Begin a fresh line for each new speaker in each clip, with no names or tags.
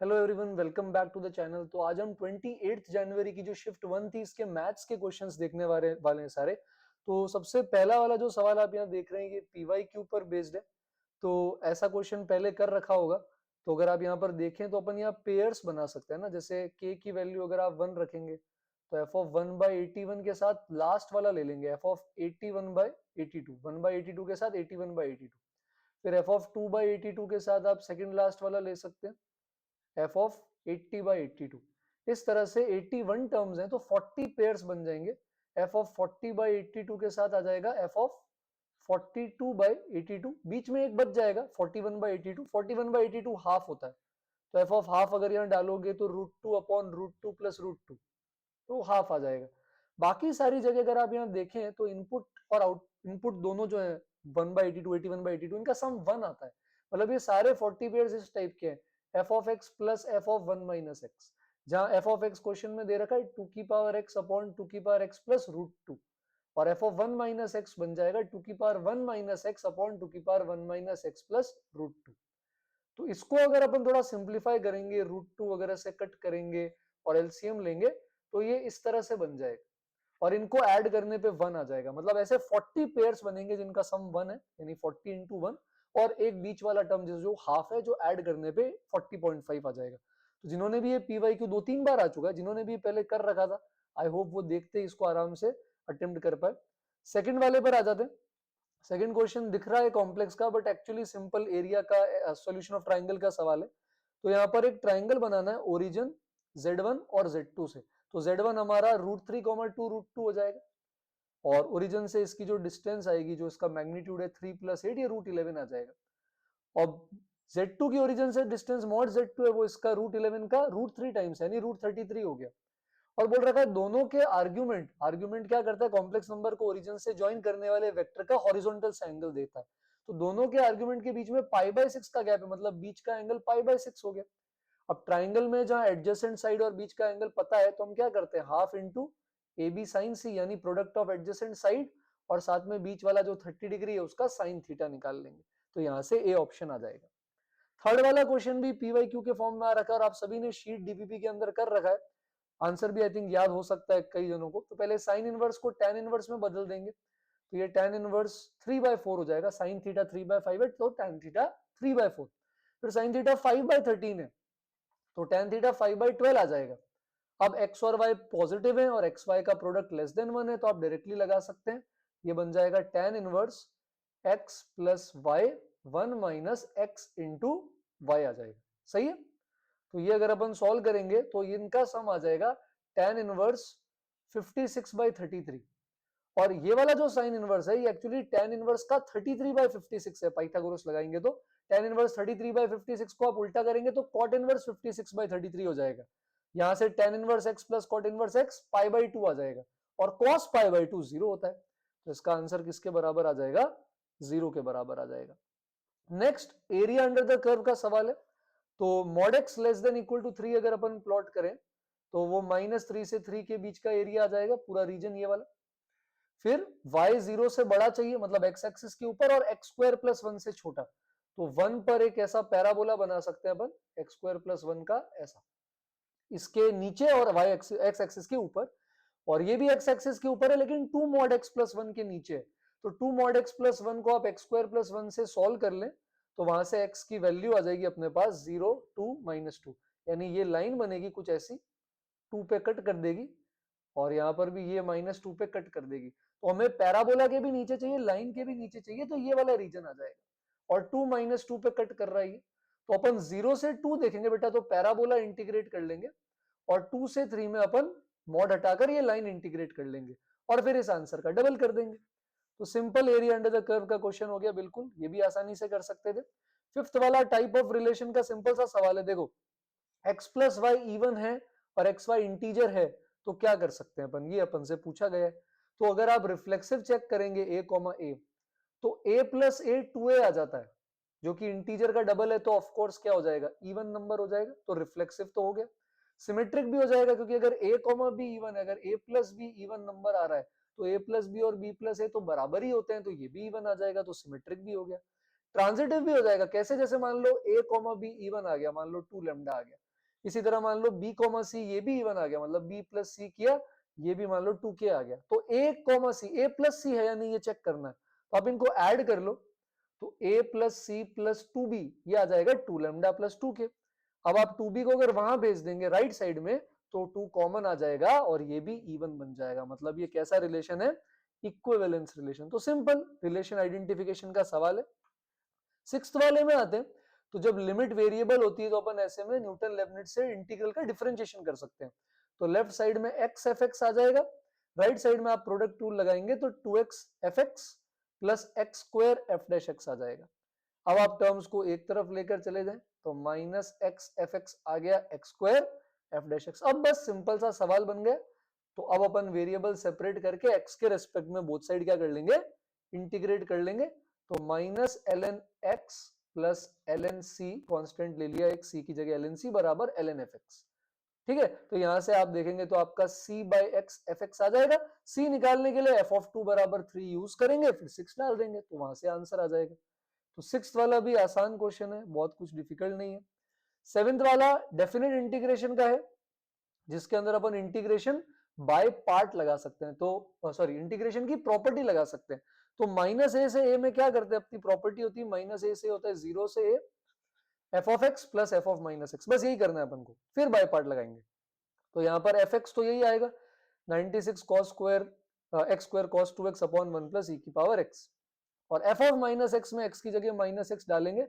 Hello everyone, welcome back to the channel. तो आज हम 28 जनवरी की जो शिफ्ट 1 थी इसके मैथ्स के क्वेश्चंस देखने वाले हैं सारे। तो सबसे पहला वाला जो सवाल आप यहाँ देख रहे हैं ये पीवाईक्यू पर बेस्ड है। तो ऐसा क्वेश्चन पहले कर रखा होगा। तो अगर आप यहाँ पर देखें तो अपन यहाँ पेयर्स बना सकते हैं ना, जैसे के की वैल्यू अगर आप 1 रखेंगे तो एफ ऑफ 1/81 के साथ लास्ट वाला ले लेंगे, एफ ऑफ 81/82, 1/82 के साथ 81/82। फिर एफ ऑफ 2/82 के साथ आप सेकेंड लास्ट वाला ले सकते हैं, एफ ऑफ 80/82। इस तरह से 81 टर्म्स हैं तो 40 पेयर्स बन जाएंगे। एफ ऑफ 40/82 के साथ आ जाएगा एफ ऑफ 42/82। बीच में एक बच जाएगा 41/82। 41/82 हाफ होता है, तो एफ ऑफ हाफ अगर यहाँ डालोगे तो √2 अपॉन √2 प्लस √2, तो हाफ आ जाएगा। बाकी सारी जगह अगर आप यहाँ देखें तो इनपुट और आउट इनपुट दोनों जो है 1/82 81/82 इनका सम 1 आता है। मतलब ये सारे 40 पेयर्स इस टाइप के हैं, F of x plus F of 1 minus x. जहां एफ ऑफ एक्स क्वेश्चन में दे रखा है 2 की पावर एक्स अपॉन 2 की पावर एक्स प्लस √2, और एफ ऑफ 1 माइनस एक्स बन जाएगा 2 की पावर 1 माइनस एक्स अपॉन 2 की पावर 1 माइनस एक्स प्लस √2। तो इसको अगर अपन थोड़ा सिंप्लीफाई करेंगे, √2 वगैरह से कट करेंगे और एलसीएम लेंगे तो ये इस तरह से बन जाएगा, और इनको ऐड करने पे 1 आ जाएगा। मतलब ऐसे 40 पेयर्स बनेंगे जिनका सम 1 है, यानी 40 इंटू 1, और एक बीच वाला टर्म जो हाफ है जो ऐड करने पे 40.5 आ जाएगा। तो जिन्होंने भी ये पीवाईक्यू 2-3 बार आ चुका है, जिन्होंने भी पहले कर रखा था, आई होप वो देखते ही इसको आराम से अटेम्प्ट कर पाए। सेकंड वाले पर आ जाते हैं। सेकंड क्वेश्चन दिख रहा है कॉम्प्लेक्स का, बट एक्चुअली सिंपल एरिया का सॉल्यूशन ऑफ ट्राइंगल का सवाल है। तो यहाँ पर एक ट्राइंगल बनाना है ओरिजिन Z1 और Z2 से। तो Z1 हमारा √3, 2 √2 हो जाएगा, और ओरिजिन से इसकी जो डिस्टेंस आएगी, जो इसका मैग्नीट्यूड है 3 + 8, ये √11 आ जाएगा। और Z2 की ओरिजिन से डिस्टेंस मॉड Z2 है, वो इसका √11 का √3 टाइम्स यानी √33 हो गया। और बोल रखा है दोनों के आर्ग्यूमेंट क्या करता है, कॉम्प्लेक्स नंबर को ओरिजिन से ज्वाइन करने वाले वेक्टर का हॉरिजॉन्टल एंगल देता है। तो दोनों के आर्ग्यूमेंट के बीच में π/6 का गैप है, मतलब बीच का एंगल π/6 हो गया। अब ट्राइंगल में जहां एडजेसेंट साइड और बीच का एंगल पता है तो हम क्या करते हैं, half into AB sin C, यानी प्रोडक्ट ऑफ एडजेसेंट साइड और साथ में बीच वाला जो 30 डिग्री है उसका साइन थीटा निकाल लेंगे। तो यहां से ए ऑप्शन आ जाएगा। थर्ड वाला क्वेश्चन भी पीवाईक्यू के फॉर्म में आ रखा है और आप सभी ने शीट डीपीपी के अंदर कर रखा है। आंसर भी आई थिंक याद हो सकता है कई जनों को। तो पहले साइन इनवर्स को tan इनवर्स में बदल देंगे, तो ये tan इनवर्स 3/4 हो जाएगा। साइन थीटा 3/5 है तो tan थीटा 3/4। फिर साइन थीटा 5/13 है तो tan थीटा 5/12 आ जाएगा। अब x और y पॉजिटिव है और xy का प्रोडक्ट लेस देन 1 है, तो आप डायरेक्टली लगा सकते हैं। ये बन जाएगा tan inverse x plus Y 1 minus X into Y आ जाएगा। सही है। तो ये अगर अपन सॉल्व करेंगे तो इनका सम आ जाएगा tan इनवर्स 56/33। और ये वाला जो साइन इनवर्स है ये एक्चुअली tan इनवर्स का 33/56 है। पाइथागोरस लगाएंगे तो tan इनवर्स 33/56 को आप उल्टा करेंगे तो cot इनवर्स 56/33 हो जाएगा। यहां से tan inverse x plus cot inverse x π/2 आ जाएगा, और cos π/2 0 होता है। तो इसका आंसर किसके बराबर आ जाएगा, 0 के बराबर आ जाएगा। Next area under the curve का सवाल है। तो mod x less than equal to 3 अगर अपन प्लॉट करें तो वो -3 से 3 के बीच का एरिया आ जाएगा, पूरा रीजन ये वाला। फिर y 0 से बड़ा चाहिए, मतलब x एक्सिस के ऊपर, और x² + 1 से छोटा। तो 1 पर एक ऐसा पैराबोला बना सकते हैं अपन, x² + 1 का ऐसा, इसके नीचे और x एक्सिस के ऊपर, और ये भी x एक्सिस के ऊपर है लेकिन 2 mod x + 1 के नीचे है। तो 2 mod x + 1 को आप x² + 1 से सॉल्व कर लें तो वहां से x की वैल्यू आ जाएगी अपने पास 0 2 -2, यानी ये लाइन बनेगी कुछ ऐसी, 2 पे कट कर देगी, और यहां पर भी ये -2 पे कट कर देगी। तो हमें पैराबोला के भी नीचे चाहिए, लाइन के भी नीचे चाहिए, तो ये वाला रीजन आ जाएगा। और 2 -2 पे कट कर रहा है ये, तो अपन 0 से 2 देखेंगे बेटा तो पैराबोला इंटीग्रेट कर लेंगे, और 2 से 3 में अपन मॉड हटाकर ये लाइन इंटीग्रेट कर लेंगे, और फिर इस आंसर का डबल कर देंगे। तो simple area under the curve का क्वेश्चन हो गया, बिल्कुल ये भी आसानी से कर सकते थे। फिफ्थ वाला टाइप ऑफ रिलेशन का सिंपल सा सवाल है। देखो x + y इवन है और xy इंटीजर है, तो क्या कर सकते हैं अपन, ये अपन से पूछा गया है। तो अगर आप रिफ्लेक्सिव चेक करेंगे a, a, तो a + a 2a आ जाता है, जो कि इंटीजर का डबल है, तो ऑफ कोर्स क्या हो जाएगा, इवन नंबर हो जाएगा, तो रिफ्लेक्सिव तो हो गया। सिमेट्रिक भी हो जाएगा, क्योंकि अगर a, b इवन है, अगर a + b इवन नंबर आ रहा है तो a + b और b + a तो बराबर ही होते हैं, तो ये भी इवन आ जाएगा, तो सिमेट्रिक भी हो गया। ट्रांजिटिव भी हो जाएगा, कैसे, जैसे मान लो a, b इवन आ गया, मान लो 2 लैम्डा आ गया, इसी तरह मान लो b कॉमा सी, ये भी इवन आ गया, मतलब b प्लस सी किया, ये भी मान लो 2k आ गया। तो a comma C, a plus C है या नहीं ये चेक करना है, तो आप इनको ऐड कर लो, तो a plus C plus 2b ये आ जाएगा 2 लैम्डा प्लस 2k। अब आप 2b को अगर वहां भेज देंगे राइट साइड में तो 2 कॉमन आ जाएगा और ये भी इवन बन जाएगा। मतलब ये कैसा रिलेशन है, इक्विवेलेंस रिलेशन। तो सिंपल रिलेशन आइडेंटिफिकेशन का सवाल है। सिक्स्थ वाले में आते हैं, तो जब लिमिट वेरिएबल होती है तो अपन ऐसे में न्यूटन लेबनिट्ज से इंटीग्रल का डिफरेंशिएशन कर सकते हैं। तो लेफ्ट साइड में x एफ एक्स आ जाएगा, राइट साइड में आप प्रोडक्ट टूल लगाएंगे तो 2x F X plus X square F dash X आ जाएगा। अब आप टर्म्स को एक तरफ लेकर चले जाएं तो माइनस एक्स एफ एक्स आ गया x square F dash x. अब बस सिंपल सा सवाल बन गया। तो अब अपन वेरिएबल सेपरेट करके x के रेस्पेक्ट में बोथ साइड क्या कर लेंगे, इंटीग्रेट कर लेंगे। तो minus l n x plus l n c, constant ले लिया एक, c की जगह एल एन सी बराबर एल एन एफ एक्स। ठीक है, तो यहां से आप देखेंगे तो आपका c by X F x आ जाएगा। c निकालने के लिए f ऑफ 2 बराबर 3 यूज करेंगे, फिर 6 डाल देंगे तो वहां से आंसर आ जाएगा। तो सिक्स्थ वाला भी आसान क्वेश्चन है, बहुत कुछ डिफिकल्ट नहीं है। सेवेंथ वाला डेफिनेट इंटीग्रेशन का है, जिसके अंदर अपन इंटीग्रेशन बाय पार्ट लगा सकते हैं। तो सॉरी, इंटीग्रेशन की प्रॉपर्टी लगा सकते हैं। तो माइनस ए से ए में क्या करते हैं, अपनी प्रॉपर्टी होती है माइनस ए से होता है 0 से A F of x plus F of minus x, बस यही करना है अपन को, फिर बाय पार्ट लगाएंगे। तो यहाँ पर एफ एक्स तो यही आएगा 96 cos square X square cos 2x upon 1 plus E की पावर एक्स, और एफ ऑफ माइनस एक्स में एक्स की जगह माइनस एक्स डालेंगे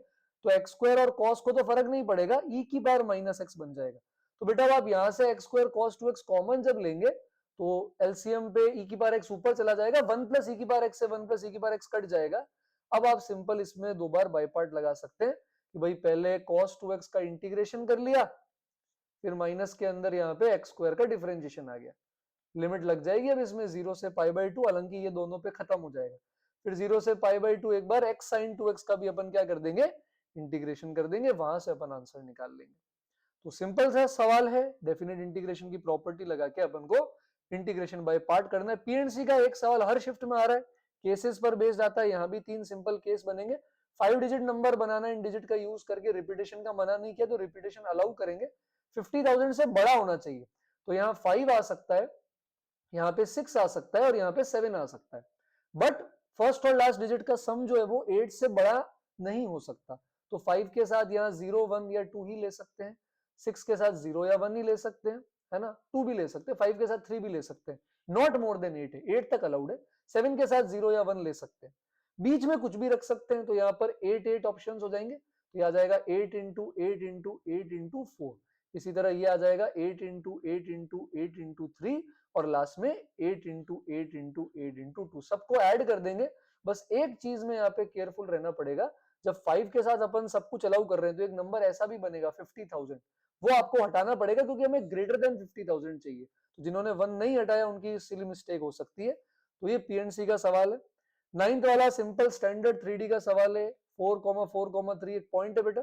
तो एक्स स्क्वायर और कॉस को तो फर्क नहीं पड़ेगा, ई की पावर माइनस एक्स बन जाएगा। तो बेटा आप यहां से x square cos 2x common जब लेंगे तो एलसीएम पे ई की पावर एक्स ऊपर चला जाएगा, 1 प्लस ई की पावर एक्स से 1 प्लस ई की पावर एक्स कट जाएगा। अब आप सिंपल इसमें दो बार बाई पार्ट लगा सकते हैं कि भाई पहले cos 2x का इंटीग्रेशन कर लिया, फिर माइनस के अंदर यहाँ पे एक्स स्क्वायर का डिफरेंशिएशन आ गया, लिमिट लग जाएगी अब इसमें 0 से पाई बाई 2, हालांकि ये दोनों पे खत्म हो जाएगा। फिर 0 से पाई बाई 2 एक बार x sin 2x का भी अपन क्या कर देंगे, इंटीग्रेशन कर देंगे, वहां से अपन आंसर निकाल लेंगे। तो सिंपल सा सवाल है, डेफिनेट इंटीग्रेशन की प्रॉपर्टी लगा के अपन को इंटीग्रेशन बाय पार्ट करना है। पीएनसी का एक सवाल हर शिफ्ट में आ रहा है, केसेस पर बेस्ड आता है, यहाँ भी 3 सिंपल केस बनेंगे। 5 डिजिट नंबर बनाना, इन डिजिट का यूज करके, रिपीटेशन का मना नहीं किया तो रिपीटेशन अलाउ करेंगे। 50,000 से बड़ा होना चाहिए, तो यहाँ 5 आ सकता है, यहाँ पे 6 आ सकता है और यहाँ पे 7 आ सकता है। बट फर्स्ट और लास्ट डिजिट का सम जो है वो 8 से बड़ा नहीं हो सकता। तो 5 के साथ यहाँ 0 1 या 2 ही ले सकते हैं, 6 के साथ 0 या 1 ही ले सकते हैं, है ना, 2 भी ले सकते हैं, 5 के साथ 3 भी ले सकते हैं, नॉट मोर देन 8 है, 8 तक अलाउड है। 7 के साथ 0 या 1 ले सकते हैं, बीच में कुछ भी रख सकते हैं। तो यहाँ पर 8 8 ऑप्शन हो जाएंगे, तो यह आ जाएगा 8 इंटू 8 इंटू 8 इंटू 4। इसी तरह ये आ जाएगा 8 इंटू 8 इंटू 8 इंटू 3, और लास्ट में 8 इंटू 8 इंटू 8 इंटू 2, सबको ऐड कर देंगे। बस एक चीज में यहाँ पे केयरफुल रहना पड़ेगा, जब 5 के साथ अपन सब कुछ अलाउ कर रहे हैं तो एक नंबर ऐसा भी बनेगा 50,000, वो आपको हटाना पड़ेगा क्योंकि हमें ग्रेटर देन 50,000 चाहिए। तो जिन्होंने 1 नहीं हटाया उनकी सिली मिस्टेक हो सकती है। तो ये पीएनसी का सवाल है। 9th वाला सिंपल स्टैंडर्ड 3D का सवाल है, 4,4,3 एक पॉइंट है बेटा,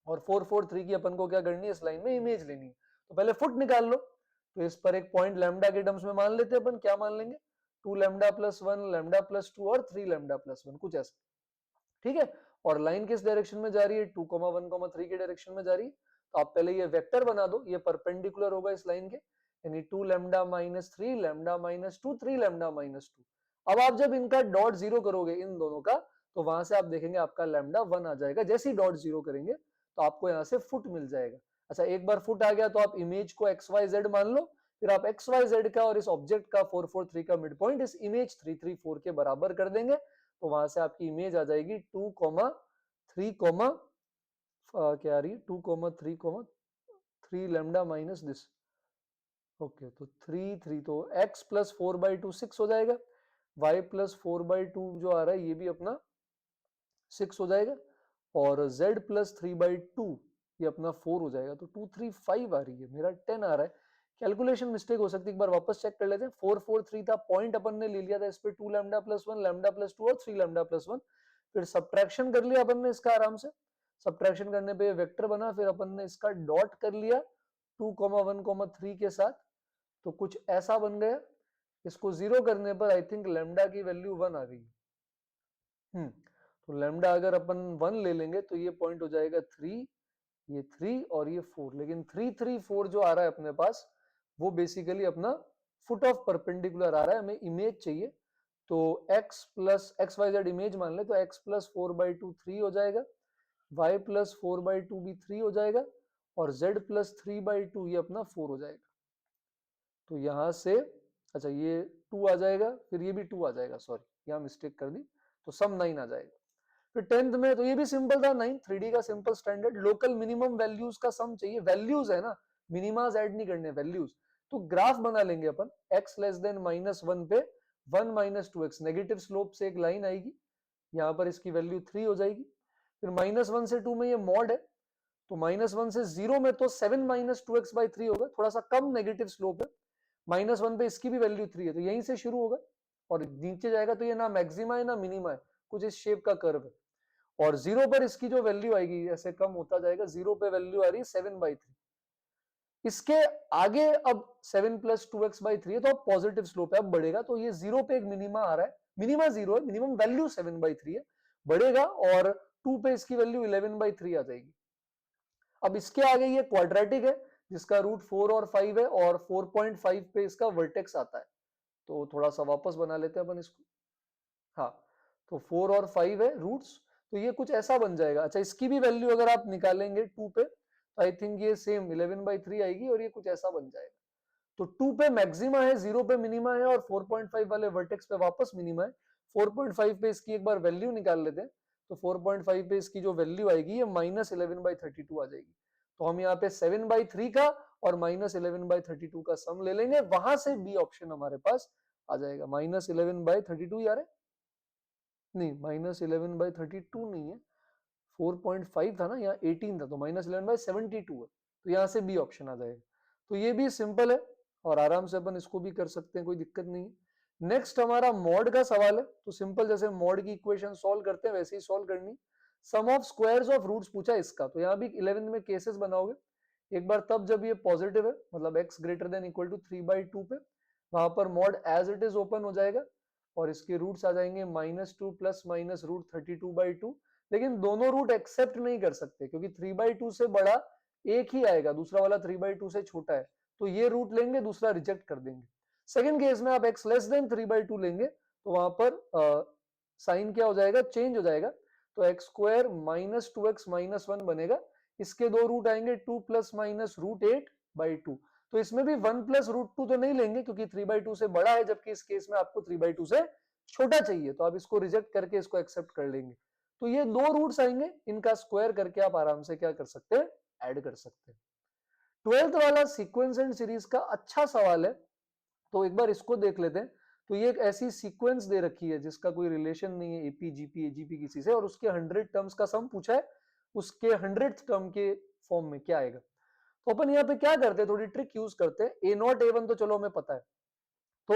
और 4 4 3 की अपन को क्या करनी है, इस लाइन में इमेज लेनी है। तो पहले फुट निकाल लो, तो इस पर एक पॉइंट लैम्डा के टर्म्स में मान लेते हैं अपन, क्या मान लेंगे, 2 लैम्डा प्लस 1 लैम्डा प्लस 2 और 3 लैम्डा प्लस 1, कुछ ऐसा। ठीक है, और लाइन किस डायरेक्शन में जा रही है, 2,1,3 के डायरेक्शन में जा रही है। तो आप पहले ये वेक्टर बना दो, ये परपेंडिकुलर होगा इस लाइन के, यानी 2 lambda minus 3 lambda minus 2 3 lambda minus 2। अब आप जब इनका डॉट जीरो करोगे इन दोनों का, तो वहां से आप देखेंगे आपका लैम्डा 1 आ जाएगा। जैसे ही डॉट जीरो करेंगे तो आपको यहाँ से फुट मिल जाएगा। अच्छा, एक बार फुट आ गया तो आप इमेज को एक्स वाई जेड मान लो, फिर आप एक्स वाई जेड का और इस ऑब्जेक्ट का 4 4 3 का मिड पॉइंट इस इमेज 3 3 4 के बराबर कर देंगे। तो वहां से आपकी इमेज आ जाएगी 2, 3, क्या आ रही है, 2, 3, 3 लैम्डा माइनस दिस। ओके, तो 3 3, तो x प्लस 4/2 6 हो जाएगा, y प्लस 4/2 जो आ रहा है ये भी अपना 6 हो जाएगा, और z प्लस 3/2 ये अपना 4 हो जाएगा। तो 2 3 5 आ रही है, मेरा 10 आ रहा है। कैलकुलेशन मिस्टेक हो सकती है, एक बार वापस चेक कर लेते हैं। 4 4 3 था, पॉइंट अपन ने ले लिया था इस पे 2 लैम्डा प्लस 1 लैम्डा प्लस 2 और 3 लैम्डा प्लस 1, फिर सब्ट्रैक्शन कर लिया अपन ने इसका आराम से। सब्ट्रैक्शन करने पे वेक्टर बना, फिर अपन ने इसका डॉट कर लिया 2,1,3 के साथ, तो कुछ ऐसा बन गया। इसको जीरो करने पर आई थिंक लैम्डा की वैल्यू 1 आ गई। तो लैम्डा अगर अपन 1 ले लेंगे तो ये पॉइंट हो जाएगा 3, ये 3 और ये 4, लेकिन 3 3 4 जो आ रहा है अपने पास वो बेसिकली अपना फुट ऑफ परपेंडिकुलर आ रहा है, हमें इमेज चाहिए। तो x plus x y z image मान ले तो x प्लस 4/2 3 हो जाएगा, y प्लस 4/2 भी 3 हो जाएगा और z प्लस 3/2 ये अपना 4 हो जाएगा। तो यहां से अच्छा ये 2 आ जाएगा, फिर ये भी 2 आ जाएगा, सॉरी यहाँ मिस्टेक कर दी, तो सम 9 आ जाएगा। फिर 10th में तो ये भी सिंपल था 9, 3D का simple standard, local minimum values का सम चाहिए, वैल्यूज है ना, मिनिमास ऐड नहीं करने, वैल्यूज। तो ग्राफ बना लेंगे अपन, x लेस देन -1 पे 1 - 2x नेगेटिव स्लोप से एक लाइन आएगी, यहाँ पर इसकी वैल्यू 3 हो जाएगी। फिर -1 से 2 में ये मॉड है, तो -1 से 0 में तो 7 - 2x/3 होगा, थोड़ा सा कम नेगेटिव स्लोप है। -1 पे इसकी भी वैल्यू 3 है, तो यहीं से शुरू होगा और नीचे जाएगा तो ये ना मैक्सिमा है ना मिनिमा है, कुछ इस शेप का कर्व है। और 0 पर इसकी जो वैल्यू आएगी ऐसे कम होता जाएगा, 0 पे वैल्यू आ रही है 7/3। इसके आगे अब 7 + 2x/3 है, तो अब पॉजिटिव स्लोप है, अब बढ़ेगा, तो ये 0 पे एक मिनिमा आ रहा है, मिनिमा 0 है, मिनिमम वैल्यू 7/3 है, बढ़ेगा और 2 पे इसकी वैल्यू 11/3 आ जाएगी। अब इसके आगे ये क्वाड्रेटिक है जिसका रूट 4 और 5 है और 4.5 पे इसका वर्टेक्स आता है, तो थोड़ा सा वापस बना लेते हैं अपन इसको। हाँ, तो 4 और 5 है रूट्स, तो ये कुछ ऐसा बन जाएगा। अच्छा इसकी भी वैल्यू अगर आप निकालेंगे 2 पे तो आई थिंक ये सेम 11/3 आएगी और ये कुछ ऐसा बन जाएगा। तो 2 पे मैक्सिमा है, 0 पे मिनिमा है और 4.5 वाले वर्टेक्स पे वापस मिनिमा है। 4.5 पे इसकी एक बार वैल्यू निकाल लेते हैं, तो 4.5 पे इसकी जो वैल्यू आएगी ये -11/32 आ जाएगी। तो हम यहाँ पे 7/3 का और -11/32 का सम ले लेंगे, वहां से बी ऑप्शन हमारे पास आ जाएगा। -11/32 यार, नहीं -11/32 नहीं है, 4.5 था ना, यहाँ 18 था, तो -11/72 है, तो यहाँ से बी ऑप्शन आ जाएगा। तो ये भी सिंपल है और आराम से अपन इसको भी कर सकते हैं, कोई दिक्कत नहीं है। नेक्स्ट हमारा मॉड का सवाल है, तो सिंपल जैसे मॉड की इक्वेशन सॉल्व करते हैं वैसे ही सॉल्व करनी। सम ऑफ स्क्वायर्स ऑफ रूट्स पूछा इसका, तो यहाँ भी 11th में केसेस बनाओगे एक बार, तब जब ये पॉजिटिव है मतलब x greater than equal to 3/2 पे, वहां पर mod as it is open हो जाएगा और इसके रूट्स आ जाएंगे -2 प्लस माइनस रूट 32/2। लेकिन दोनों रूट एक्सेप्ट नहीं कर सकते क्योंकि 3/2 से बड़ा एक ही आएगा, दूसरा वाला 3/2 से छोटा है, तो ये रूट लेंगे, दूसरा रिजेक्ट कर देंगे। सेकंड केस में आप x लेस देन 3/2 लेंगे तो वहां पर साइन क्या हो जाएगा, चेंज हो जाएगा, तो x स्क्वायर -2x - 1 बनेगा, इसके दो रूट आएंगे 2 प्लस माइनस रूट 8/2। तो इसमें भी 1 प्लस रूट 2 तो नहीं लेंगे क्योंकि 3/2 से बड़ा है, जबकि इस केस में आपको 3/2 से छोटा चाहिए, तो आप इसको रिजेक्ट करके इसको एक्सेप्ट कर लेंगे। तो ये दो रूट्स आएंगे, इनका स्क्वायर करके आप आराम से क्या कर सकते हैं, ऐड कर सकते हैं। 12th वाला सीक्वेंस एंड सीरीज का अच्छा सवाल है, तो एक बार इसको देख लेते हैं। तो ये एक ऐसी सीक्वेंस दे रखी है जिसका कोई रिलेशन नहीं है एपी जीपी एजीपी किसी से, और उसके 100 टर्म्स का सम पूछा है, उसके 100th टर्म के फॉर्म में क्या आएगा। तो अपन यहाँ पे क्या करते हैं, थोड़ी ट्रिक यूज करते हैं। a0 a1 तो चलो हमें पता है, तो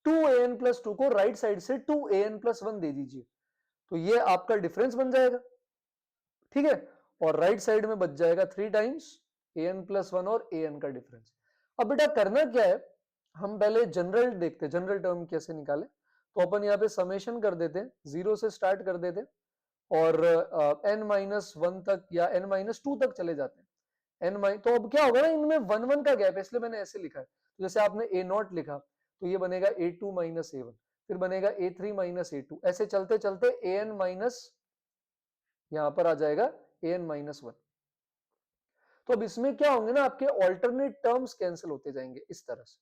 2an + 2 को राइट साइड से 2an + 1 दे दीजिए, तो ये आपका डिफरेंस बन जाएगा, ठीक है, और राइट साइड में बच जाएगा 3 टाइम्स an + 1 और an का डिफरेंस। अब बेटा करना क्या है, हम पहले जनरल देखते हैं, जनरल टर्म कैसे निकाले। तो अपन यहाँ पे समेशन कर देते हैं, 0 से स्टार्ट कर देते हैं और n-1 तक या n-2 तक चले जाते हैं। तो अब क्या होगा ना, इनमें 1 1 का गैप है, इसलिए मैंने ऐसे लिखा है। तो जैसे आपने a0 लिखा तो ये बनेगा a2 - a1, फिर बनेगा a3 - a2, ऐसे चलते चलते an माइनस यहां पर आ जाएगा an - 1। तो अब इसमें क्या होंगे ना, आपके ऑल्टरनेट टर्म्स कैंसिल होते जाएंगे इस तरह से।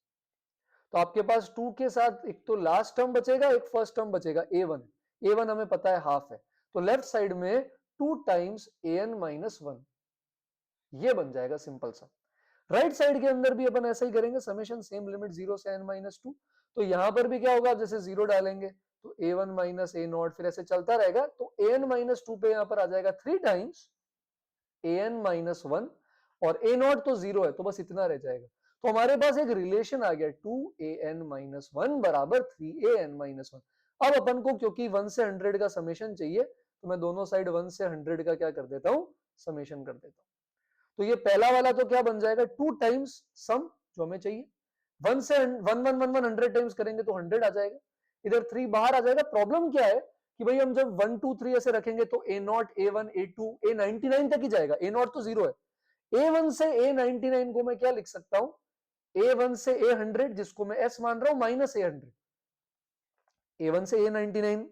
तो आपके पास 2 के साथ एक तो लास्ट टर्म बचेगा, एक फर्स्ट टर्म बचेगा a1। a1 हमें पता है हाफ है, तो लेफ्ट साइड में 2 टाइम्स an - 1 ये बन जाएगा सिंपल सा। राइट साइड के अंदर भी अपन ऐसा ही करेंगे, समेशन सेम लिमिट 0 से n - 2। तो यहां पर भी क्या होगा, आप जैसे 0 डालेंगे तो a1 - a0, फिर ऐसे चलता रहेगा, तो an - 2 पे यहां पर आ जाएगा 3 टाइम्स an - 1 और a0 तो 0 है, तो बस इतना रह जाएगा। तो हमारे पास एक रिलेशन आ गया 2an - 1 बराबर 3an - 1। अब अपन को क्योंकि 1 से 100 का समेशन चाहिए, तो मैं दोनों साइड 1 से 100 का क्या कर देता हूं, समेशन कर देता हूं। तो ये पहला वाला तो क्या बन जाएगा, 2 टाइम्स सम जो हमें चाहिए, 1 से 1 1 1 1 100 टाइम्स करेंगे तो 100 आ जाएगा, इधर 3 बाहर आ जाएगा। प्रॉब्लम क्या है कि भाई हम जब 1 2 3 ऐसे रखेंगे तो A0 A1 A2 A99 तक ही जाएगा, A0 तो 0 है। A1 से A99 को मैं क्या लिख सकता हूं, A1 से A100 जिसको मैं S मान रहा हूं माइनस A100, A1 से A99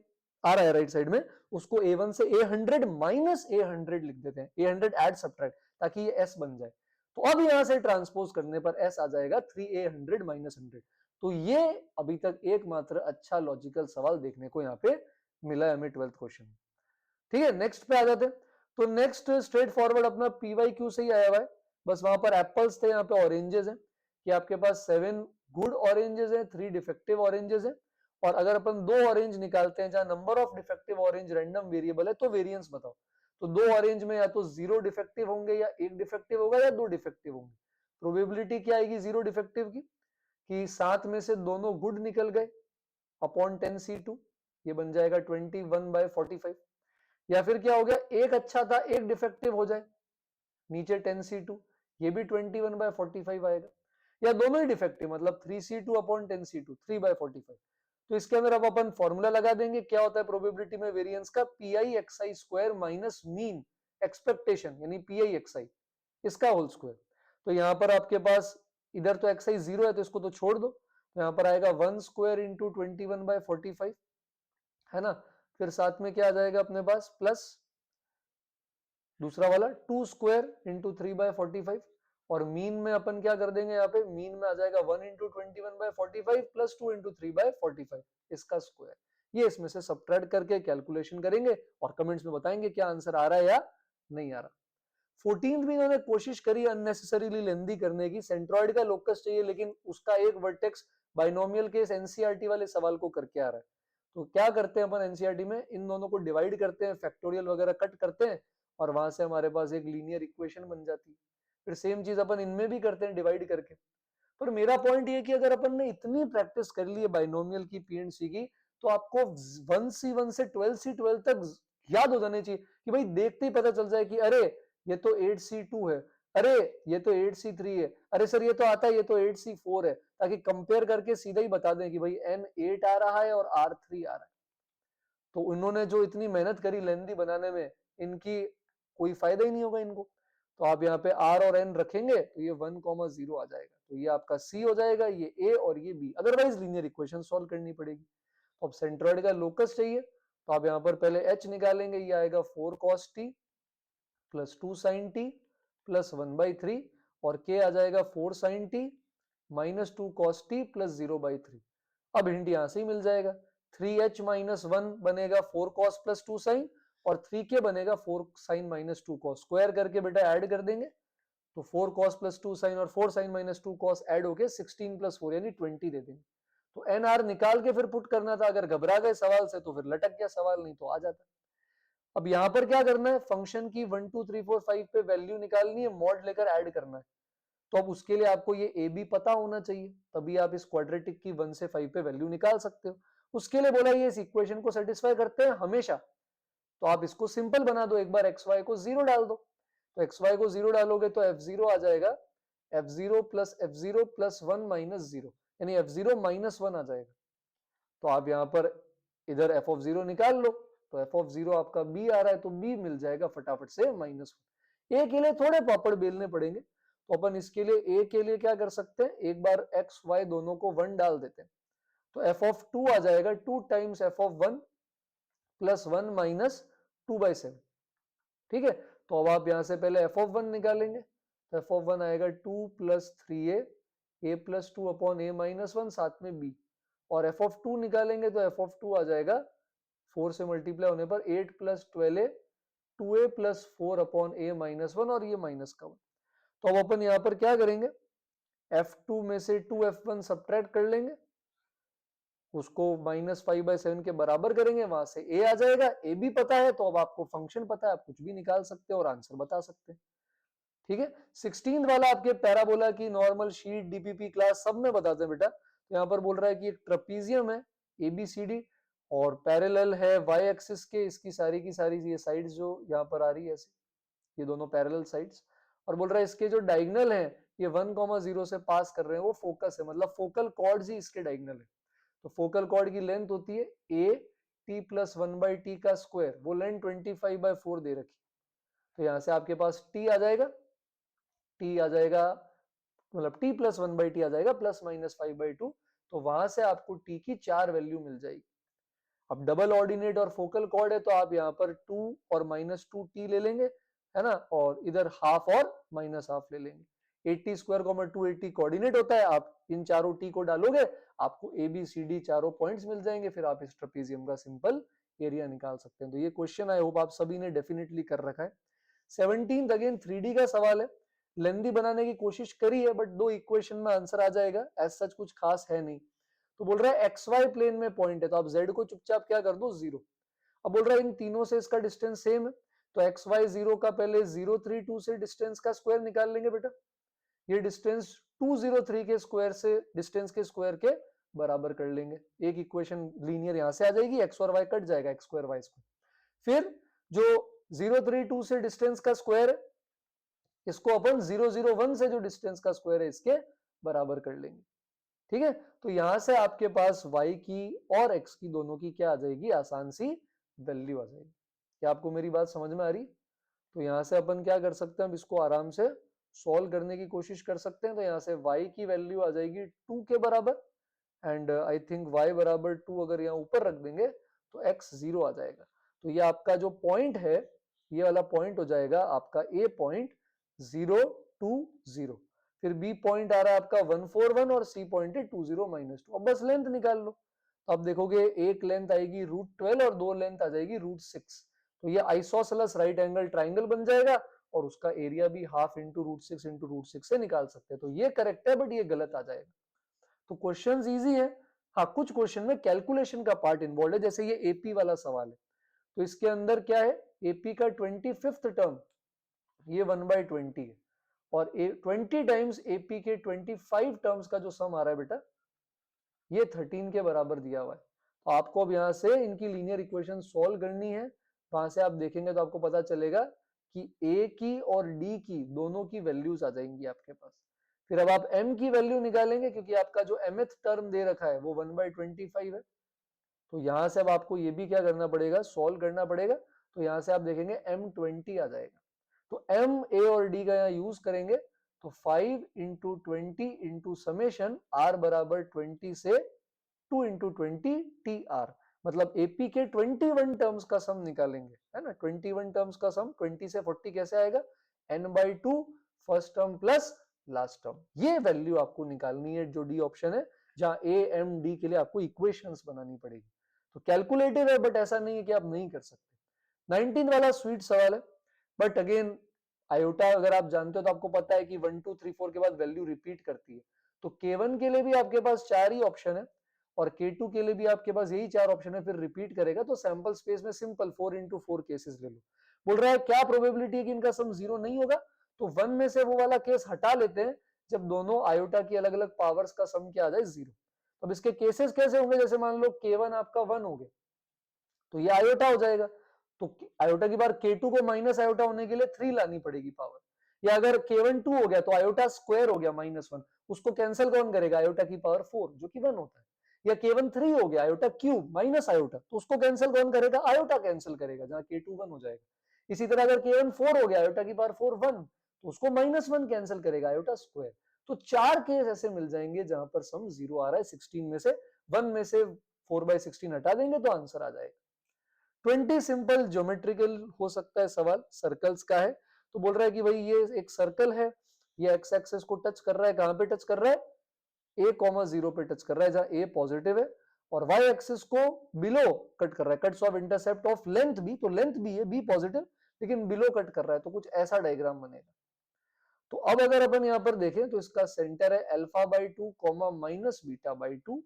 आ रहा है राइट साइड में, उसको A1 से A100 माइनस A100 लिख देते हैं, A100 ऐड सब्ट्रैक्ट, ताकि ये S बन जाए। तो अब यहां से ट्रांसपोज करने पर S आ जाएगा 3A100 माइनस 100। तो ये अभी तक एकमात्र अच्छा लॉजिकल सवाल देखने को यहाँ पे मिला है हमें 12th क्वेश्चन। ठीक है, नेक्स्ट पे आ जाते हैं। तो नेक्स्ट स्ट्रेट फॉरवर्ड अपना PYQ से ही आया हुआ है, बस वहां पर एप्पल्स थे, यहाँ पे ऑरेंजेस हैं कि आपके पास 7 गुड ऑरेंजेस हैं, 3 डिफेक्टिव ऑरेंजेस हैं। और अगर अपन 2 ऑरेंज निकालते हैं जहां number of defective orange random variable है, तो वेरिएंस बताओ। तो 2 ऑरेंज में या तो 0 डिफेक्टिव होंगे, या 1 डिफेक्टिव होगा, या 2 डिफेक्टिव होंगे। प्रोबेबिलिटी क्या आएगी 0 डिफेक्टिव की, कि 7 में से दोनों गुड निकल गए अपॉन 10C2, ये बन जाएगा 21/45। या फिर क्या हो गया, एक अच्छा था एक डिफेक्टिव हो जाए, नीचे 10C2, ये भी 21/45 आएगा। या दोनों ही डिफेक्टिव, मतलब 3C2 अपॉन 10C2, 3/45। तो इसके अंदर अब अपन फॉर्मूला लगा देंगे, क्या होता है प्रोबेबिलिटी में वेरिएंस का, PI XI² minus mean expectation, यानी PI XI इसका होल स्क्वायर। तो यहां पर आपके पास इधर तो XI 0 है तो इसको तो छोड़ दो, तो यहां पर आएगा 1 स्क्वायर इंटू 21/45, है ना। फिर साथ में क्या आ जाएगा अपने पास, प्लस दूसरा वाला 2 स्क्वायर इंटू 3/45, और मीन में अपन क्या कर देंगे, यहाँ पे मीन में आ जाएगा 1 इंटू 21/45 प्लस 2 इंटू 3/45 इसका स्क्वायर। ये इसमें से सब्ट्रैक्ट करके कैलकुलेशन करेंगे और कमेंट्स में बताएंगे क्या आंसर आ रहा है या नहीं आ रहा। 14th भी इन्होंने कोशिश करी अननेसेसरीली लेंदी करने की, सेंट्रॉइड का लोकस चाहिए लेकिन उसका एक वर्टेक्स बाइनोमियल के एनसीईआरटी वाले सवाल को करके आ रहा है। तो क्या करते हैं अपन एनसीईआरटी में, इन दोनों को डिवाइड करते हैं, फैक्टोरियल वगैरह कट करते हैं, और वहां से हमारे पास एक लीनियर इक्वेशन बन जाती है। फिर सेम चीज अपन इनमें भी करते हैं डिवाइड करके। पर मेरा पॉइंट ये कि अगर अपन ने इतनी प्रैक्टिस कर ली है बाइनोमियल की, पीएनसी की, तो आपको 1C1 से 12C12 तक याद हो जाने चाहिए, कि भाई देखते ही पता चल जाए कि अरे ये तो 8C2 है, अरे ये तो 8C3 है, अरे सर ये तो आता है, ये तो 8C4 है, ताकि कंपेयर करके सीधा ही बता दें कि भाई N8 आ रहा है और R3 आ रहा है। तो उन्होंने जो इतनी मेहनत करी लेंदी बनाने में, इनकी कोई फायदा ही नहीं होगा इनको। तो आप यहाँ पे R और N रखेंगे तो ये 1,0 आ जाएगा, तो ये आपका C हो जाएगा, ये A और ये B। Otherwise linear equation solve करनी पड़ेगी। तो अब सेंट्रॉइड का लोकस चाहिए, तो आप यहाँ पर पहले H निकालेंगे, ये आएगा 4 cos t plus 2 sin t plus 1/3, और K आ जाएगा 4 sin t minus 2 cos t plus 0/3। अब हिंट यहां से ही मिल जाएगा, 3h माइनस 1 बनेगा 4 cos प्लस 2 sin, और 3k बनेगा 4 sin माइनस 2 cos। स्क्वायर करके बेटा ऐड कर देंगे, तो 4 cos प्लस 2 sin और 4 sin माइनस 2 cos ऐड होके 16 प्लस 4 यानी 20 दे देंगे। तो NR निकाल के फिर पुट करना था, अगर घबरा गए सवाल से तो फिर लटक गया सवाल, नहीं तो आ जाता। अब यहां पर क्या करना है, फंक्शन की 1 2 3 4 5 पे वैल्यू निकालनी है, मॉड लेकर ऐड करना है। तो अब उसके लिए आपको ये ए बी पता होना चाहिए, तभी आप इस क्वाड्रेटिक की 1 से 5 पे वैल्यू निकाल सकते हो। उसके लिए बोला ये इस इक्वेशन को सेटिस्फाई करते हैं हमेशा, तो आप इसको सिंपल बना दो, एक बार एक्स वाई को 0 डाल दो। तो एक्स वाई को 0 डालोगे तो f0 आ जाएगा f0 plus f0 plus 1 minus 0, यानी f0 माइनस 1 आ जाएगा। तो आप यहाँ पर इधर f ऑफ 0 निकाल लो, तो f ऑफ 0 आपका b आ रहा है, तो b मिल जाएगा फटाफट से -1। a के लिए थोड़े पापड़ बेलने पड़ेंगे, तो अपन इसके लिए a के लिए क्या कर सकते हैं, एक बार x y दोनों को 1 डाल देते हैं, तो f ऑफ 2 आ जाएगा 2 times f of 1 plus 1 minus 2/7। ठीक है, तो अब आप यहां से पहले f ऑफ 1 निकालेंगे, तो f ऑफ 1 आएगा 2 plus 3a a plus 2 upon a minus 1 साथ में b, और f ऑफ 2 निकालेंगे तो f ऑफ 2 आ जाएगा 4 से मल्टीप्लाई होने पर 8 plus 12a 2a plus 4 upon a minus 1, और ये माइनस का 1। तो अब अपन यहां पर क्या करेंगे, f2 में से 2f1 सब्ट्रैक्ट कर लेंगे, उसको -5/7 के बराबर करेंगे, वहां से a आ जाएगा, a भी पता है तो अब आपको फंक्शन पता है, आप कुछ भी निकाल सकते हैं और आंसर बता सकते हैं। ठीक है, 16th वाला आपके पैराबोला की नॉर्मल शीट डीपीपी क्लास सब में बताते हैं बेटा। तो यहाँ पर बोल रहा है कि एक ट्रपीजियम है ABCD और पैरेलल है y एक्सिस के, इसकी सारी की सारी ये साइड्स जो यहाँ पर आ रही है ऐसे, ये दोनों पैरेलल साइड्स, और बोल रहा है इसके जो डायगोनल है ये 1,0 से पास कर रहे हैं, वो फोकस है, मतलब फोकल कॉर्ड्स ही इसके डायगोनल है। तो फोकल कॉर्ड की लेंथ होती है a t प्लस 1/t का स्क्वायर, वो लेंथ 25/4 दे रखी, तो यहां से आपके पास t आ जाएगा, t आ जाएगा मतलब t प्लस 1/t आ जाएगा प्लस माइनस 5/2, तो वहां से आपको t की 4 वैल्यू मिल जाएगी। अब डबल ऑर्डिनेट और फोकल कॉर्ड है तो आप यहाँ पर 2 और -2t ले लेंगे, है ना, और इधर हाफ और माइनस हाफ ले लेंगे। 80 स्क्वायर 280 कोऑर्डिनेट होता है, आप इन चारों t को डालोगे, आपको ए बी सी डी चारों पॉइंट्स मिल जाएंगे, फिर आप इस ट्रेपेजियम का सिंपल एरिया निकाल सकते हैं। तो ये क्वेश्चन आई होप आप सभी ने डेफिनेटली कर रखा है। 17 अगेन 3D का सवाल है, लेंदी बनाने की कोशिश करी है बट 2 इक्वेशन में आंसर आ जाएगा, एज सच कुछ खास है नहीं। तो बोल रहा है एक्स वाई प्लेन में पॉइंट है, तो आप जेड को चुपचाप क्या कर दो 0। अब बोल रहा है इन तीनों से इसका डिस्टेंस सेम है, तो एक्स वाई 0 का पहले 032 से डिस्टेंस का स्क्वायर निकाल लेंगे बेटा। ये डिस्टेंस 203 के स्क्वायर से डिस्टेंस के स्क्वायर के बराबर कर लेंगे, एक इक्वेशन लीनियर यहां से आ जाएगी, एक्स और वाई कट जाएगा, एक्स स्क्वायर वाई स्क्वायर। फिर जो 032 से डिस्टेंस का स्क्वायर है, इसको अपन 001 से जो डिस्टेंस का स्क्वायर है इसके बराबर कर लेंगे। ठीक है, तो यहां से आपके पास y की और x की दोनों की क्या आ जाएगी, आसान सी वैल्यू आ जाएगी। क्या आपको मेरी बात समझ में आ रही? तो यहां से अपन क्या कर सकते हैं, अब इसको आराम से सॉल्व करने की कोशिश कर सकते हैं। तो यहां से y की वैल्यू आ जाएगी 2 के बराबर, एंड आई थिंक y बराबर 2 अगर यहाँ ऊपर रख देंगे तो x 0 आ जाएगा। तो ये आपका जो पॉइंट है, ये वाला पॉइंट हो जाएगा आपका a पॉइंट 0 2 0, फिर बी पॉइंट आ रहा है आपका 141 और सी पॉइंट है 20 -2। अब बस लेंथ निकाल लो, तो आप देखोगे एक लेंथ आएगी √12 और दो लेंथ आ जाएगी √6, तो ये आइसोसेलेस राइट एंगल ट्राइंगल बन जाएगा, और उसका एरिया भी हाफ इंटू √6 से निकाल सकते हैं। तो ये करेक्ट है बट ये गलत आ जाएगा। तो क्वेश्चंस इजी है, हाँ कुछ क्वेश्चन में कैलकुलेशन का पार्ट इन्वॉल्व है, जैसे ये एपी वाला सवाल है, तो इसके अंदर क्या है, एपी का 25th टर्म ये 1/20 है, और 20 टाइम्स एपी के 25 टर्म्स का जो सम आ रहा है बेटा, ये 13 के बराबर दिया हुआ है। तो आपको अब यहां से इनकी लीनियर इक्वेशन सॉल्व करनी है, वहां से आप देखेंगे तो आपको पता चलेगा कि ए की और डी की दोनों की वैल्यूज आ जाएंगी आपके पास। फिर अब आप m की वैल्यू निकालेंगे, क्योंकि आपका जो mth टर्म दे रखा है वो 1/25 है, तो यहां से अब आपको ये भी क्या करना पड़ेगा, सॉल्व करना पड़ेगा। तो यहां से आप देखेंगे m20 आ जाएगा, तो m a और d का यहाँ यूज करेंगे, तो 5 इंटू 20 इंटू समेशन r बराबर 20 से 2 इंटू 20 टी आर, मतलब एपी के 21 टर्म्स का सम निकालेंगे, है ना। 21 टर्म्स का सम 20 से 40 कैसे आएगा, n/2 first term plus last term, ये वैल्यू आपको निकालनी है, जो डी ऑप्शन है, जहां ए एम डी के लिए आपको इक्वेशंस बनानी पड़ेगी। तो कैलकुलेटिव है बट ऐसा नहीं है कि आप नहीं कर सकते। 19 वाला स्वीट सवाल है, बट अगेन आयोटा अगर आप जानते हो तो आपको पता है कि 1 2 3 4 के बाद वैल्यू रिपीट करती है, तो K1 के लिए भी आपके पास 4 ही ऑप्शन है, और K2 के लिए भी आपके पास यही 4 ऑप्शन है, फिर रिपीट करेगा, तो सैंपल स्पेस में सिंपल 4 इंटू 4 केसेस ले लो। बोल रहा है क्या प्रोबेबिलिटी है कि इनका सम 0 नहीं होगा, तो 1 में से वो वाला केस हटा लेते हैं जब दोनों आयोटा की अलग अलग पावर्स का सम क्या आ जाए 0। अब इसके केसेस कैसे होंगे, जैसे मान लो K1 आपका 1 हो गया, तो ये आयोटा हो जाएगा, तो आयोटा की बार K2 को माइनस आयोटा होने के लिए 3 लानी पड़ेगी पावर, या अगर K1 2 हो गया तो आयोटा स्क्वायर हो गया -1, उसको कैंसिल कौन करेगा, आयोटा की पावर 4 जो कि 1 होता है, या K1 3 हो गया आयोटा क्यूब माइनस आयोटा, तो उसको कैंसिल कौन करेगा, आयोटा कैंसिल करेगा, जहां K2 1 हो जाएगा। इसी तरह अगर K1 4 हो गया आयोटा की पावर 4 1, तो उसको -1 कैंसिल करेगा, आयोटा स्क्वायर। तो 4 केस ऐसे मिल जाएंगे जहां पर सम 0 आ रहा है, 16 में से 1 में से 4/16 हटा देंगे तो आंसर आ जाएगा। 20 सिंपल ज्योमेट्रिकल हो सकता है सवाल, सर्कल्स का है, तो बोल रहा है कि भाई ये एक सर्कल है, ये एक्स एक्सिस को टच कर रहा है, कहां पे टच कर रहा है, a,0 पे टच कर रहा है, जहां a पॉजिटिव है, और y एक्सिस को बिलो कट कर रहा है, cuts of intercept of length b, तो लेंथ b है, b पॉजिटिव, लेकिन बिलो कट कर रहा है, तो कुछ ऐसा डायग्राम बनेगा। तो अब अगर अपन यहाँ पर देखें तो इसका सेंटर है α/2 माइनस β/2,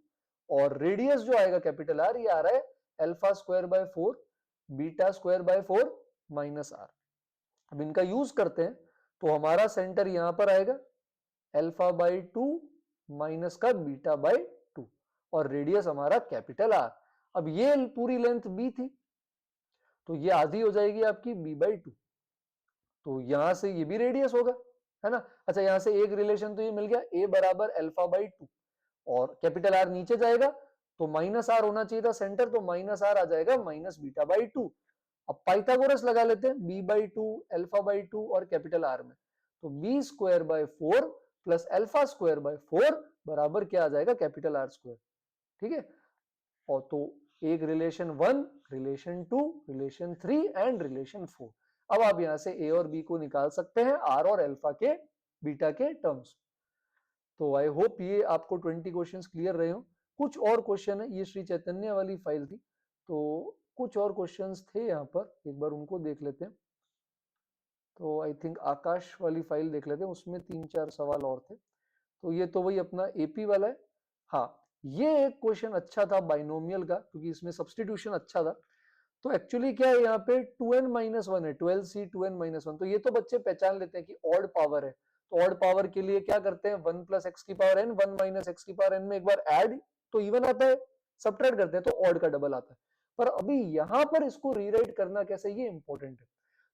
और रेडियस जो आएगा कैपिटल आर, ये आ रहा है α²/4 β²/4 माइनस आर। अब इनका यूज करते हैं, तो हमारा सेंटर यहां पर आएगा α/2 माइनस का β/2, और रेडियस हमारा कैपिटल आर। अब ये पूरी लेंथ b थी, तो ये आधी हो जाएगी आपकी b/2, तो यहां से ये भी रेडियस होगा, है ना। अच्छा, यहां से एक रिलेशन तो ये मिल गया, a बराबर α/2, और कैपिटल आर नीचे जाएगा तो माइनस आर होना चाहिए था सेंटर, तो माइनस आर आ जाएगा माइनस बीटा बाई टू। अब पाइथागोरस लगा लेते हैं, b by two, alpha by two और कैपिटल आर में, तो b square by 4 plus alpha square by 4 बराबर क्या आ जाएगा, कैपिटल आर स्क्वायर। ठीक है, और तो एक relation 1, relation 2, relation 3 and relation 4। अब आप यहां से ए और बी को निकाल सकते हैं आर और एल्फा के बीटा के टर्म्स। तो आई होप ये आपको 20 क्वेश्चंस क्लियर रहे हो। कुछ और क्वेश्चन है, ये श्री चैतन्य वाली फाइल थी, तो कुछ और क्वेश्चंस थे यहाँ पर, एक बार उनको देख लेते हैं। तो आई थिंक आकाश वाली फाइल देख लेते हैं, उसमें 3-4 सवाल और थे। तो ये तो वही अपना एपी वाला है। हाँ, ये एक क्वेश्चन अच्छा था बाइनोमियल का, क्योंकि इसमें सब्सटीट्यूशन अच्छा था। तो एक्चुअली क्या है यहाँ पे 2n-1 है, 12c 2n-1, तो ये तो बच्चे पहचान लेते हैं कि ऑड पावर है। तो ऑड पावर के लिए क्या करते हैं, 1 प्लस एक्स की पावर n, 1 माइनस एक्स की पावर n में एक बार ऐड तो इवन आता है, सब्ट्रैक्ट करते हैं तो ऑड का डबल आता है। पर अभी यहां पर इसको रीराइट करना कैसे, ये इंपॉर्टेंट है।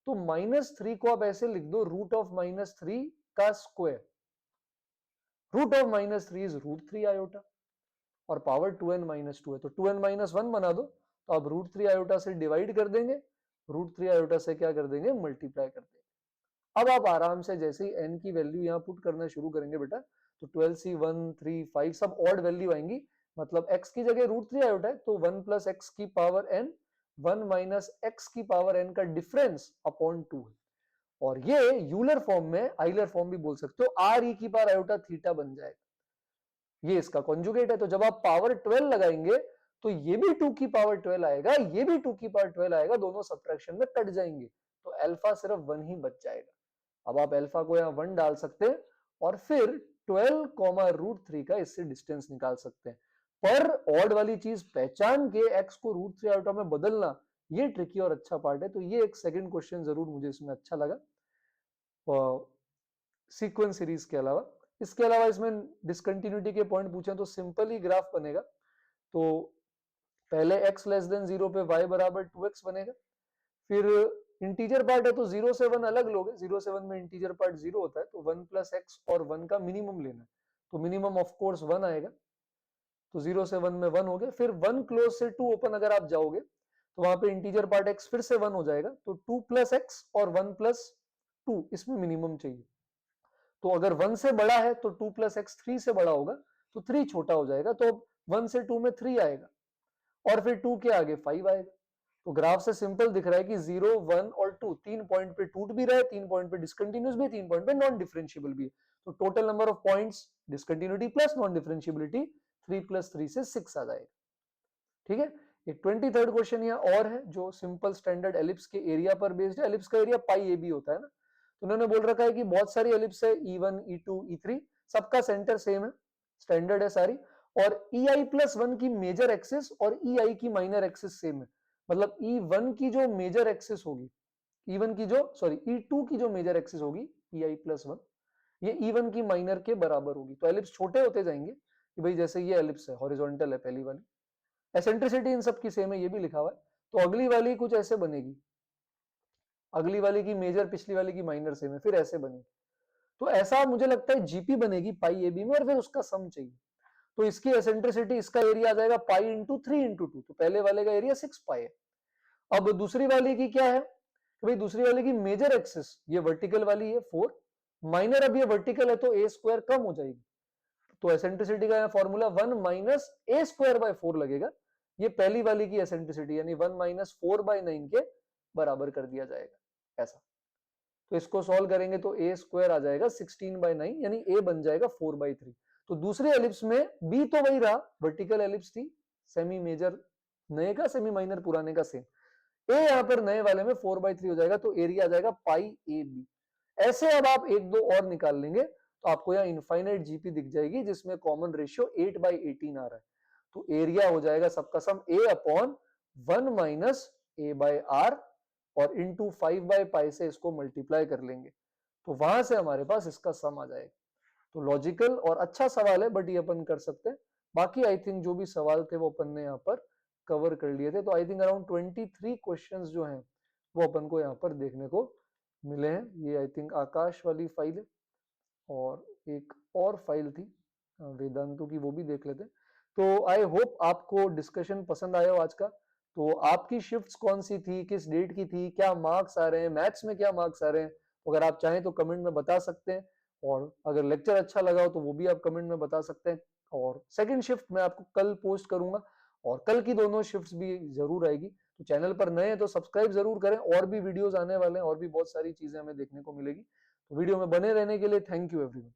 तो -3 को आप ऐसे लिख दो, रूट ऑफ -3 का square, root of -3 is √3 iota, और पावर 2n-2 है, तो 2n-1 बना दो। तो आप √3 आयोटा से डिवाइड कर देंगे, √3 आयोटा से क्या कर देंगे, मल्टीप्लाई कर देंगे। अब आप आराम से जैसे ही n की वैल्यू यहाँ पुट करना शुरू करेंगे बेटा, तो 12c 1 3 5 सब ऑड वैल्यू आएंगी, मतलब x की जगह √3 आयोटा है, तो 1 प्लस एक्स की पावर n, 1 माइनस एक्स की पावर n का डिफरेंस अपॉन 2 है। और ये यूलर फॉर्म में, आइलर फॉर्म भी बोल सकते हो, आर ई की पावर आयोटा थीटा बन जाएगा, ये इसका कॉन्जुगेट है। तो जब आप पावर 12 लगाएंगे तो ये भी 2 की पावर 12 आएगा, ये भी 2 की पावर 12 आएगा, दोनों सब्ट्रैक्शन में कट जाएंगे, तो अल्फा सिर्फ 1 ही बच जाएगा। अब आप अल्फा को यहाँ 1 डाल सकते हैं और फिर 12 √3 का इससे डिस्टेंस निकाल सकते हैं। पर ऑड वाली चीज पहचान के x को √3 आयोटा में बदलना, ये ट्रिकी और अच्छा पार्ट है। तो ये एक सेकंड क्वेश्चन जरूर मुझे इसमें अच्छा लगा सीक्वेंस सीरीज के अलावा। इसके अलावा इसमें डिसकंटिन्यूटी के पॉइंट पूछे तो सिंपल ही ग्राफ बनेगा। तो पहले x लेस देन 0 पे y बराबर 2x बनेगा, फिर इंटीजर पार्ट है तो 0 से 1 अलग लोगे, 0 से 1 में इंटीजर पार्ट 0 होता है, तो 1 प्लस एक्स और 1 का मिनिमम लेना है, तो मिनिमम ऑफ कोर्स 1 आएगा, तो 0 से 1 में 1 हो गया। फिर 1 क्लोज से 2 ओपन अगर आप जाओगे तो वहां पे इंटीजर पार्ट x फिर से 1 हो जाएगा, तो 2 प्लस एक्स और 1 प्लस 2 इसमें मिनिमम चाहिए। तो अगर 1 से बड़ा है तो 2 प्लस एक्स 3 से बड़ा होगा, तो 3 छोटा हो जाएगा, तो 1 से 2 में 3 आएगा, और फिर 2 के आगे 5 आएगा। तो ग्राफ से सिंपल दिख रहा है कि 0, 1 और 2 तीन पॉइंट पे टूट भी रहा है, 3 पॉइंट पे डिसकंटिन्यूस भी, 3 पॉइंट पे नॉन डिफरेंशिएबल भी है। तो total number of points discontinuity plus non differentiability 3 + 3 से 6 आ जाएगा। ठीक है, एक 23rd क्वेश्चन यहाँ और है जो सिंपल स्टैंडर्ड एलिप्स के एरिया पर बेस्ड है। एलिप्स का एरिया पाई ए बी होता है ना, तो उन्होंने बोल रखा है कि बहुत सारी एलिप्स है, E1 E2 E3, सबका सेंटर सेम है, स्टैंडर्ड है सारी, और EI+1 की मेजर एक्सिस और EI की माइनर एक्सिस सेम है। मतलब E1 की जो मेजर एक्सिस होगी, E1 की जो सॉरी E2 की जो मेजर एक्सिस होगी EI+1, ये E1 की माइनर के बराबर होगी। तो एलिप्स छोटे होते जाएंगे कि भाई जैसे ये एलिप्स है, हॉरिजॉन्टल है पहली वाली, एसेंट्रिसिटी इन सब की सेम है, ये भी लिखा हुआ है। तो अगली वाली कुछ ऐसे बनेगी, अगली वाली की मेजर पिछली वाली की माइनर सेम है, फिर ऐसे बनेगी। तो ऐसा मुझे लगता है जीपी बनेगी पाई ए बी में, और फिर उसका सम चाहिए। तो इसकी एसेंट्रिसिटी, इसका एरिया आ जाएगा पाई इंटू 3 × 2, तो पहले वाले का एरिया 6 पाई है। अब दूसरी वाली की क्या है कि भाई दूसरी वाली की मेजर एक्सिस ये वर्टिकल वाली है 4, माइनर अब ये वर्टिकल है तो ए स्क्वायर कम हो जाएगी, तो एसेंट्रिसिटी का formula 1 minus A square by 4 लगेगा। ये पहली वाली की एसेंट्रिसिटी यानी 1 माइनस 4/9 के बराबर कर दिया जाएगा ऐसा। तो इसको सॉल्व करेंगे तो ए स्क्वायर आ जाएगा 16/9, यानी ए बन जाएगा 4/3। तो दूसरे एलिप्स में बी तो वही रहा, वर्टिकल एलिप्स थी, सेमी मेजर नए का, सेमी माइनर पुराने का सेम। ए यहां पर नए वाले में 4/3 हो जाएगा, तो एरिया आ जाएगा पाई ए बी। ऐसे अब आप एक दो और निकाल लेंगे तो आपको यहाँ इनफाइनाइट जीपी दिख जाएगी, जिसमें कॉमन रेशियो 8/18 आ रहा है। तो एरिया हो जाएगा सबका सम a अपॉन 1 माइनस a/r, और इंटू 5/पाई से इसको मल्टीप्लाई कर लेंगे, तो वहां से हमारे पास इसका सम आ जाएगा। तो लॉजिकल और अच्छा सवाल है, बट ये अपन कर सकते हैं। बाकी आई थिंक जो भी सवाल थे वो अपन ने यहाँ पर कवर कर लिए थे। तो आई थिंक अराउंड 23 क्वेश्चंस जो हैं वो अपन को यहाँ पर देखने को मिले हैं। ये आई थिंक आकाश वाली फाइल है, और एक और फाइल थी वेदांतु की, वो भी देख लेते हैं। तो आई होप आपको डिस्कशन पसंद आया हो आज का। तो आपकी शिफ्ट्स कौन सी थी, किस डेट की थी, क्या मार्क्स आ रहे हैं, मैथ्स में क्या मार्क्स आ रहे हैं, अगर आप चाहें तो कमेंट में बता सकते हैं। और अगर लेक्चर अच्छा लगा हो तो वो भी आप कमेंट में बता सकते हैं। और सेकंड शिफ्ट मैं आपको कल पोस्ट करूंगा और कल की दोनों शिफ्ट्स भी जरूर आएगी। तो चैनल पर नए हैं तो सब्सक्राइब जरूर करें, और भी वीडियोस आने वाले हैं और भी बहुत सारी चीजें हमें देखने को मिलेगी। तो वीडियो में बने रहने के लिए थैंक यू एवरीवन।